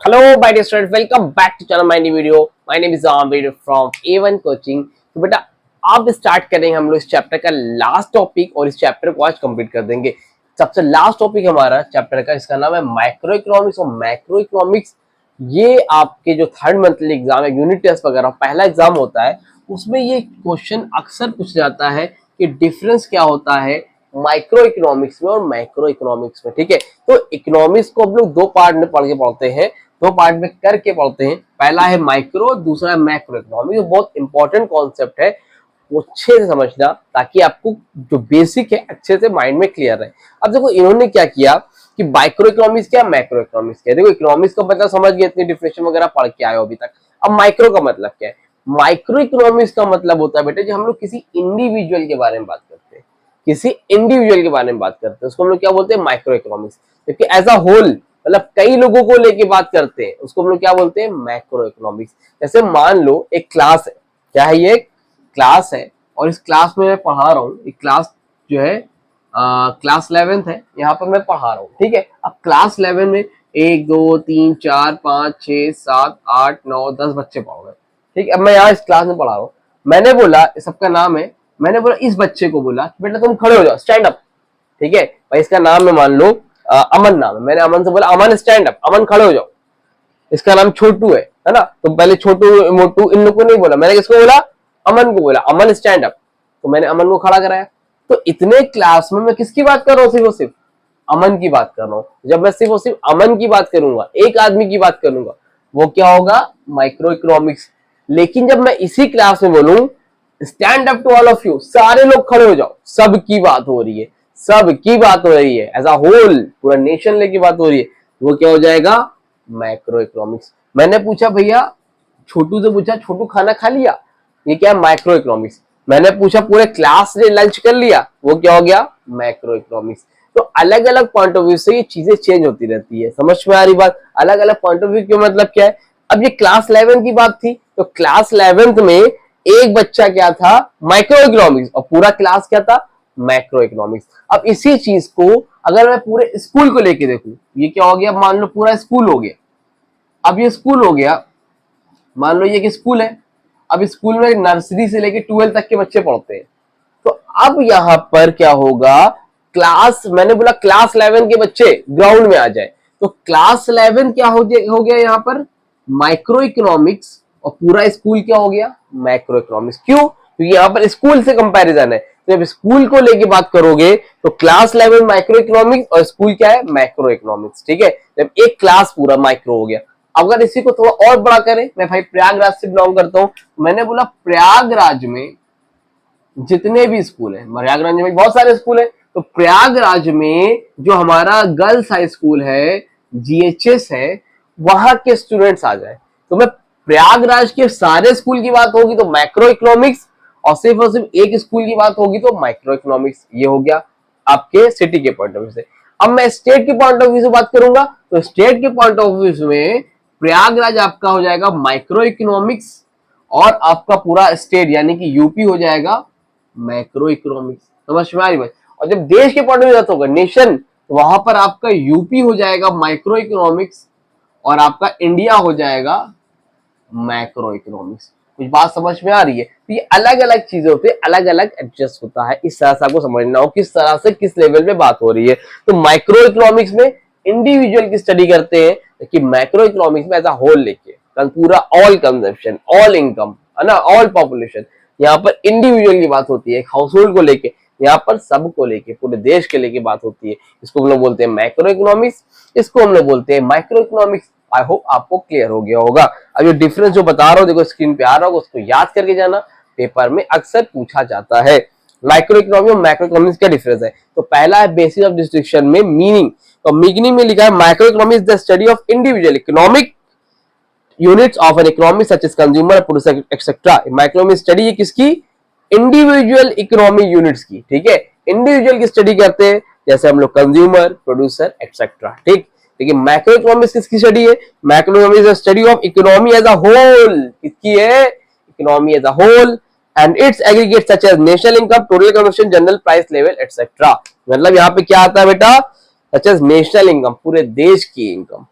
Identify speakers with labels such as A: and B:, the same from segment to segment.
A: Hello, my dear students. Welcome back to channel my new video. My name is Amir from A1 Coaching. तो बेटा अब start करेंगे हम लोग इस चैप्टर का लास्ट टॉपिक और इस चैप्टर को आज कंप्लीट कर देंगे। सबसे लास्ट टॉपिक हमारा चैप्टर का, इसका नाम है माइक्रो इकोनॉमिक्स। और माइक्रो इकोनॉमिक्स ये आपके जो थर्ड मंथली एग्जाम है, यूनिट टेस्ट वगैरह पहला एग्जाम होता है, उसमें ये क्वेश्चन अक्सर पूछा जाता है कि डिफरेंस क्या होता है माइक्रो इकोनॉमिक्स में और मैक्रो इकोनॉमिक्स में। ठीक है, तो इकोनॉमिक्स को हम लोग दो पार्ट में पढ़ते हैं, दो पार्ट में करके पढ़ते हैं। पहला है माइक्रो, दूसरा है मैक्रो इकोनॉमिक्स। बहुत इंपॉर्टेंट कॉन्सेप्ट है, वो अच्छे से समझना ताकि आपको जो बेसिक है अच्छे से माइंड में क्लियर रहे। अब देखो इन्होंने क्या किया कि माइक्रो इकोनॉमिक्स क्या, मैक्रो इकोनॉमिक्स क्या। देखो इकोनॉमिक्स का मतलब समझ गए, इतनी डिफिनेशन वगैरह पढ़ के आए हो अभी तक। अब माइक्रो का मतलब क्या है? माइक्रो इकोनॉमिक्स का मतलब होता है बेटे, जो हम लोग किसी इंडिविजुअल के बारे में बात करते हैं, किसी इंडिविजुअल के बारे में बात करते हैं, उसको हम लोग क्या बोलते हैं? Micro economics. क्योंकि एज अ होल मतलब कई लोगों को लेके बात करते हैं, उसको हम लोग क्या बोलते हैं? Macro economics. जैसे मान लो एक क्लास है, क्या है ये? क्लास है, और इस क्लास में मैं पढ़ा रहा हूँ। एक क्लास जो है क्लास 11th है, यहाँ पर मैं पढ़ा रहा हूँ। ठीक है, अब क्लास 11 में 1 2 3 4 5 6 7 8 9 10 बच्चे पढ़ रहे हैं। ठीक है, अब मैं यहाँ इस क्लास में पढ़ा रहा हूँ। मैंने बोला, सबका नाम है, मैंने बोला इस बच्चे को बोला बेटा तुम खड़े हो जाओ, स्टैंड अप। ठीक है भाई, इसका नाम है मान लो अमन नाम है। मैंने अमन से बोला अमन स्टैंड अप, अमन खड़े हो जाओ। इसका नाम छोटू है ना? तो पहले छोटू मोटू इन लोग को नहीं बोला, मैंने किसको बोला? अमन को बोला, अमन स्टैंड अप। तो मैंने अमन को खड़ा कराया। तो इतने क्लास में मैं किसकी बात कर रहा हूँ? सिर्फ और सिर्फ अमन की बात कर रहा हूँ। जब मैं सिर्फ और सिर्फ अमन की बात करूंगा, एक आदमी की बात करूंगा, वो क्या होगा? Micro economics. लेकिन जब मैं इसी क्लास में बोलूं stand up to all of you, सारे लोग खड़े हो जाओ, सबकी बात हो रही है, सबकी बात हो रही है, एज अ होल पूरा नेशन लेके बात हो रही है, वो क्या हो जाएगा? Macro economics. मैंने पूछा भैया, छोटू से पूछा छोटू खाना खा लिया, ये क्या है? Micro economics. मैंने पूछा पूरे क्लास ने लंच कर लिया, वो क्या हो गया? Macro economics. तो अलग अलग पॉइंट ऑफ व्यू से ये चीजें चेंज होती रहती है। समझ में आ रही बात? अलग अलग पॉइंट ऑफ व्यू क्यों, मतलब क्या है? अब ये क्लास 11 की बात थी, तो क्लास 11th में एक बच्चा क्या था? माइक्रो इकोनॉमिक्स, और पूरा क्लास क्या था? Macro economics. अब इसी चीज को अगर मैं पूरे स्कूल को लेके देखूं, ये क्या हो गया? मान लो पूरा स्कूल हो गया। अब ये स्कूल हो गया, मान लो ये कि स्कूल है। अब स्कूल में नर्सरी से लेके 12 तक के बच्चे पढ़ते हैं। तो अब यहाँ पर क्या होगा? क्लास, मैंने बोला क्लास 11 के बच्चे ग्राउंड में आ जाए, तो क्लास 11 क्या हो गया यहाँ पर? Micro economics. और पूरा स्कूल क्या हो गया? Macro economics. क्यों? क्योंकि यहाँ पर स्कूल से कंपैरिजन है। तो जब स्कूल को लेके बात करोगे तो क्लास 11 माइक्रो इकोनॉमिक्स और स्कूल क्या है? Macro economics. ठीक है, जब एक क्लास पूरा माइक्रो हो गया। अगर इसी को थोड़ा और बड़ा करें, मैं भाई प्रयागराज से बिलोंग करता हूं, मैंने बोला प्रयागराज में जितने भी स्कूल है, प्रयागराज में बहुत सारे स्कूल है, तो प्रयागराज में जो हमारा गर्ल्स हाई स्कूल है, जीएचएस है, वहां के स्टूडेंट्स आ जाए, तो मैं प्रयागराज के सारे स्कूल की बात होगी तो मैक्रो इकोनॉमिक्स, और सिर्फ एक स्कूल की बात होगी तो माइक्रो इकोनॉमिक्स। ये हो गया आपके सिटी के पॉइंट ऑफ व्यू से। अब मैं स्टेट के पॉइंट ऑफ व्यू से बात करूंगा, तो स्टेट के पॉइंट ऑफ व्यू में प्रयागराज आपका हो जाएगा माइक्रो इकोनॉमिक्स, और आपका पूरा स्टेट यानी कि यूपी हो जाएगा मैक्रो इकोनॉमिक्स। समझ में आ रही बात? और जब देश के पॉइंट ऑफ व्यू होगा, नेशन, तो वहां पर आपका यूपी हो जाएगा माइक्रो इकोनॉमिक्स, और आपका इंडिया हो जाएगा मैक्रो इकोनॉमिक्स। कुछ बात समझ में आ रही है? तो ये अलग अलग चीजों पे अलग अलग एडजस्ट होता है, इस तरह से आपको समझना हो किस तरह से किस लेवल पे बात हो रही है। तो माइक्रो इकोनॉमिक्स में इंडिविजुअल की स्टडी करते हैं, कि मैक्रो इकोनॉमिक्स में एज अ होल लेके पूरा ऑल कंजम्पशन, ऑल इनकम है ना, ऑल पॉपुलेशन। यहाँ पर इंडिविजुअल की बात होती है, एक हाउस होल्ड को लेके, यहाँ पर सबको लेके, पूरे देश के लेके बात होती है। इसको हम लोग बोलते हैं मैक्रो इकोनॉमिक्स, इसको हम लोग बोलते हैं माइक्रो इकोनॉमिक्स। आई होप आपको क्लियर हो गया होगा। अब ये डिफरेंस जो बता रहा हूँ, देखो स्क्रीन पे आ रहा होगा, उसको याद करके जाना, पेपर में अक्सर पूछा जाता है। माइक्रो इकोनॉमिक्स और मैक्रो इकोनॉमिक्स क्या डिफरेंस है? तो पहला है बेसिस ऑफ डिस्ट्रिक्शन में मीनिंग। तो मीनिंग में लिखा है micro economics the study of individual economic units of an economy such as consumer, producer etcetera. Micro study है किसकी? इंडिविजुअल इकोनॉमी यूनिट्स की। ठीक है, इंडिविजुअल की स्टडी करते हैं, जैसे हम लोग कंज्यूमर, प्रोड्यूसर एक्सेट्रा। ठीक, लेकिन मैक्रो इकोनॉमिक्स किसकी स्टडी है? Macro economics study of economy as a whole. किसकी है? Economy as a whole, and its aggregate such as national income, total consumption, general price level etcetera. मतलब यहाँ पे क्या आता है बेटा? सच एज नेशनल इनकम, पूरे देश की इनकम,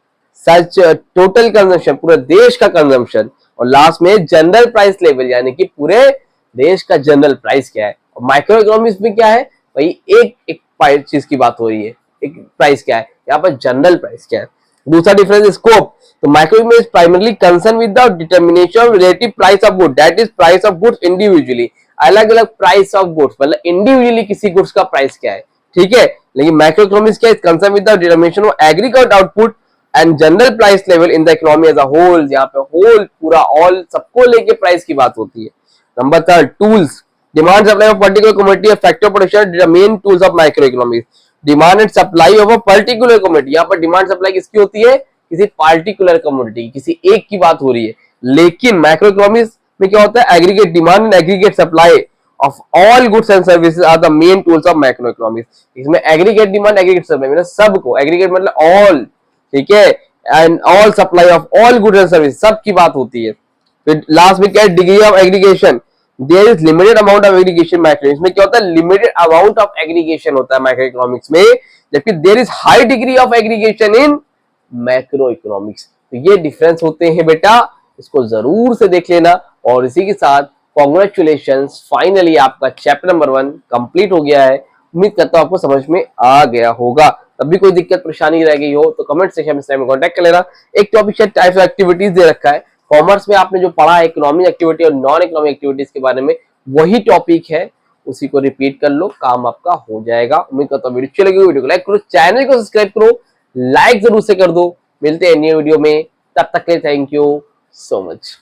A: सच टोटल कंजम्पशन, पूरे देश का कंजम्पशन, और लास्ट में जनरल प्राइस लेवल यानी कि पूरे देश का जनरल प्राइस क्या है। और माइक्रो इकोनॉमिक्स में क्या है भाई, एक एक चीज की बात हो रही है, एक प्राइस क्या है, यहाँ पर जनरल प्राइस क्या है। दूसरा डिफरेंस स्कोप, तो micro economics primarily concern with the determination of relative price of good, that is price of goods individually. अलग अलग प्राइस ऑफ गुड्स मतलब इंडिविजुअली किसी गुड्स का प्राइस क्या है, ठीक है। लेकिन माइक्रो इकोनॉमिक्स क्या है, concern with the determination of aggregate output and general price level in the economy as a whole, यहाँ पे होल पूरा ऑल सबको लेके प्राइस की बात होती है। Number third, tools, demand supply of particular commodity, factor production, the main tools of micro economics. Demand and supply of a particular commodity, यहाँ पर डिमांड सप्लाई किसकी होती है, किसी पार्टिकुलर कमोडिटी, किसी एक की बात हो रही है। लेकिन माइक्रो इकोनॉमिक्स में क्या होता है, aggregate demand and aggregate supply of all goods and services are the main tools of macroeconomics। इसमें एग्रीगेट डिमांड एग्रीगेट सप्लाई मतलब सबको, एग्रीगेट मतलब ऑल, ठीक है, and all supply of all goods and service, सब की बात होती है। फिर लास्ट में क्या है, degree of aggregation, there is limited amount of aggregation micro, इसमें क्या होता है, लिमिटेड अमाउंट ऑफ एग्रीगेशन होता है माइक्रो इकोनॉमिक्स में, जबकि there is high degree of aggregation in macro economics. तो ये डिफरेंस होते हैं बेटा, इसको जरूर से देख लेना। और इसी के साथ कॉन्ग्रेचुलेशंस, फाइनली आपका चैप्टर नंबर 1 कंप्लीट हो गया है। उम्मीद करता हूं आपको समझ में आ गया होगा। तब भी कोई दिक्कत परेशानी रह गई हो तो कमेंट सेक्शन में कांटेक्ट कर लेना। एक टॉपिक है टाइप्स ऑफ एक्टिविटीज दे रखा है, कॉमर्स में आपने जो पढ़ा है इकोनॉमिक एक्टिविटी और नॉन इकोनॉमिक एक्टिविटीज के बारे में, वही टॉपिक है, उसी को रिपीट कर लो, काम आपका हो जाएगा। उम्मीद करता हूं वीडियो अच्छी लगी, वीडियो को लाइक करो, चैनल को सब्सक्राइब करो, लाइक जरूर से कर दो। मिलते हैं न्यू वीडियो में, तब तक के लिए थैंक यू सो मच।